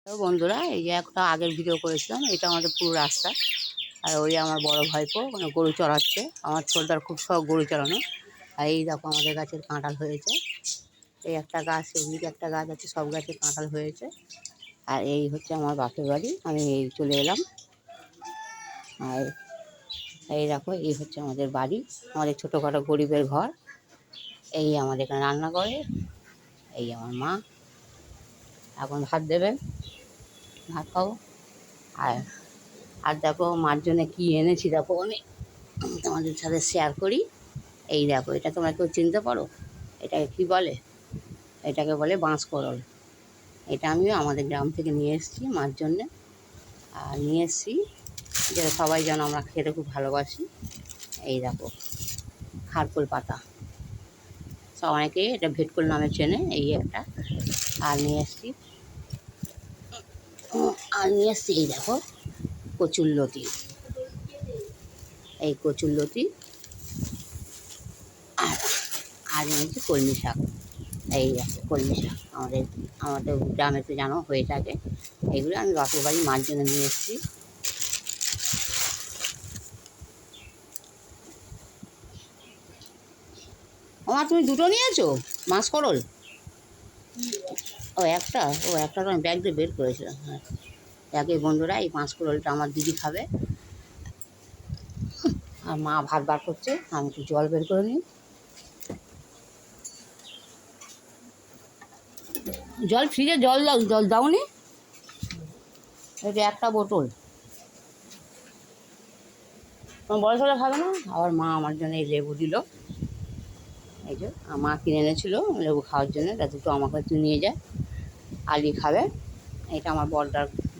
তো বন্ধুরা, এই যে একটা আগের ভিডিও করেছিলাম, এটা আমাদের পুরো রাস্তা। আর ওই আমার বড় ভাইপো মানে গরু চড়াচ্ছে। আমার ছোটদার খুব শখ গরু চড়ানো। আর এই দেখো আমাদের গাছের কাঁঠাল হয়েছে। এই একটা গাছ, এদিকে একটা গাছ আছে, সব গাছে কাঁঠাল হয়েছে। আর এই হচ্ছে আমার বাপের বাড়ি, আমি এই চলে এলাম। আর এই দেখো, এই হচ্ছে আমাদের বাড়ি, আমাদের ছোটোখাটো গরিবের ঘর। এই আমাদের এখানে রান্না করে, এই আমার মা। এখন ভাত দেবেন, ভাত খাবো। আর আর দেখো মার জন্যে কী এনেছি, দেখো আমি তোমাদের সাথে শেয়ার করি। এই দেখো, এটা তোমরা কেউ চিনতে পারো? এটাকে কী বলে? এটাকে বলে বাঁশকরল। এটা আমিও আমাদের গ্রাম থেকে নিয়ে এসেছি মার জন্যে। আর নিয়ে এসেছি যেটা সবাই যেন আমরা খেতে খুব ভালোবাসি। এই দেখো, খারকোল পাতা, সব অনেকে এটা ভেটকোল নামে চেনে। এই একটা আর নিয়ে এসেছি। এই দেখো কচুরলতি, এই কচুরলতি। আর আর এনেছি কলমি শাক। এই দেখো কলমি শাক, আমাদের আমাদের গ্রামে তো জানো হয়ে থাকে। এগুলো আমি বাপের বাড়ি মার জন্য নিয়ে এসেছি। আমার তুমি দুটো নিয়েছো মাসকরল? ও একটা তো আমি ব্যাগ দিয়ে বের করেছিলাম। হ্যাঁ, দেখে বন্ধুরা, এই মাসকরলটা আমার দিদি খাবে। আর মা ভাত বার করছে, আমি একটু জল বের করে নিই। জল ফ্রিজে জল দাওনি? এটা একটা বোতল। তোমার বড় ছেলে খাবে না? আবার মা আমার জন্য এই লেবু দিল। এই যে মা কিনে এনেছিলো লেবু খাওয়ার জন্য, তা দুটো আমার কাছে নিয়ে যায়। আলি খাবে। এটা আমার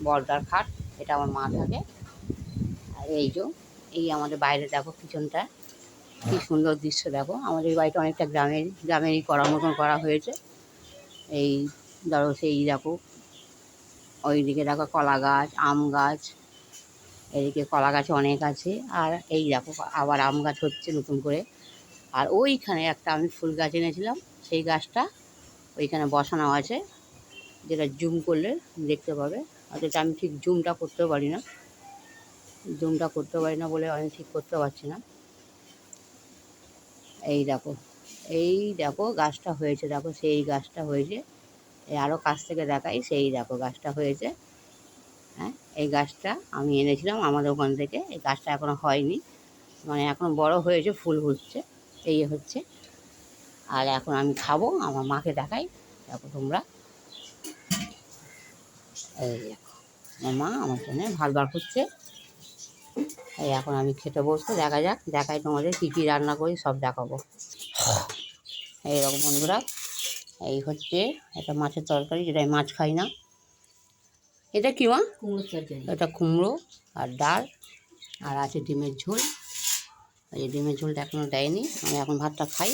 বড়দার খাট, এটা আমার মা থাকে। আর এই যে এই আমাদের বাইরে দেখো পিছনটা, কী সুন্দর দৃশ্য দেখো। আমাদের এই বাড়িটা অনেকটা গ্রামেরই করার মতন করা হয়েছে। এই ধরো সেই দেখো, ওইদিকে দেখো কলা গাছ, আম গাছ, এদিকে কলা গাছ অনেক আছে। আর এই দেখো আবার আম গাছ হচ্ছে নতুন করে। আর ওইখানে একটা আমি ফুল গাছ এনেছিলাম, সেই গাছটা ওইখানে বসানো আছে, যেটা জুম করলে দেখতে পাবে। অথচ আমি ঠিক জুমটা করতে পারি না বলে আমি ঠিক করতে পারছি না। এই দেখো গাছটা হয়েছে, দেখো সেই গাছটা হয়েছে। এই আরও কাছ থেকে দেখাই, সেই দেখো গাছটা হয়েছে। হ্যাঁ, এই গাছটা আমি এনেছিলাম আমাদের ওখান থেকে। এই গাছটা এখনও হয়নি, মানে এখন বড় হয়েছে, ফুল হচ্ছে, এই হচ্ছে। আর এখন আমি খাবো, আমার মাকে দেখাই। দেখো তোমরা, এই দেখো আমার মা আমার জন্য ভাত বার করছে। এই এখন আমি খেতে বসবো, দেখাই তোমাদের কী কী রান্না করি, সব দেখাবো। এইরকম বন্ধুরা, এই হচ্ছে এটা মাছের তরকারি, যেটা আমি মাছ খাই না। এটা কি মা? কুমড়োর তরকারি। এটা কুমড়ো আর ডাল, আর আছে ডিমের ঝোল। এই ডিমের ঝোলটা এখনও দেয়নি, আমি এখন ভাতটা খাই।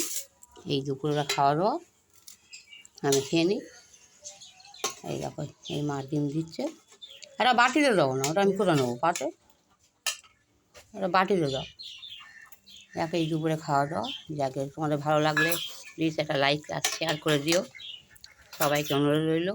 এই দুপুরবেলা খাওয়া দাওয়া আমি খেয়ে নিই। এই দেখো, এই মা ডিম দিচ্ছে। এটা বাটিতে দাও না, ওটা আমি করে নেবো পাতে। এটা বাটিতে দাও। যাকে এই দুপুরে খাওয়া দাওয়া, যাকে তোমাদের ভালো লাগলে প্লিজ একটা লাইক আর শেয়ার করে দিও। সবাইকে অনুরোধ রইল।